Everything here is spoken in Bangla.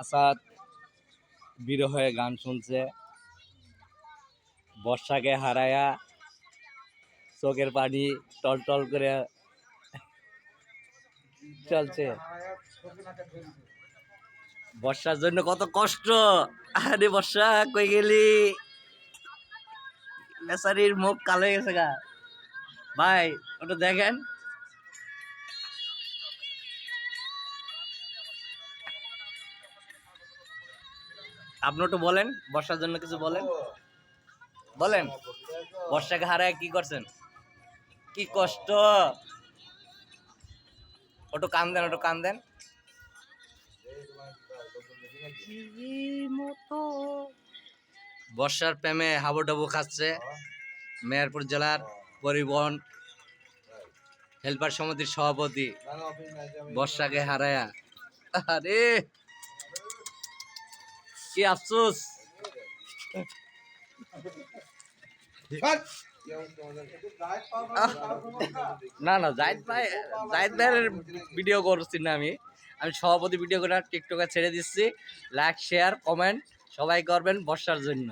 আসাদ বিরহে গান শুনছে, বর্ষাকে হারায়া চোখের পানি টলটল করে চলছে। বর্ষার জন্য কত কষ্ট। আরে বর্ষা কই গেলি? বেচারির মুখ কালো হয়ে গেছে গা। ভাই ওটা দেখেন। আপনি একটু বলেন, বর্ষার জন্য কিছু বলেন। বলেন, বর্ষাকে হারায় কি করছেন? কি কষ্ট। ওটা কান দেন, ওটা কান দেন। বর্ষার প্রেমে হাবুডাবু খাচ্ছে মেহেরপুর জেলার পরিবহন হেল্পার সমিতির সভাপতি বর্ষাকে হারায়া। আরে কি আফসোস। না না, জাহিদ ভাইয়ের ভিডিও করছি না আমি সভাপতি ভিডিও করে টিকটকে ছেড়ে দিচ্ছি। লাইক শেয়ার কমেন্ট সবাই করবেন বর্ষার জন্য।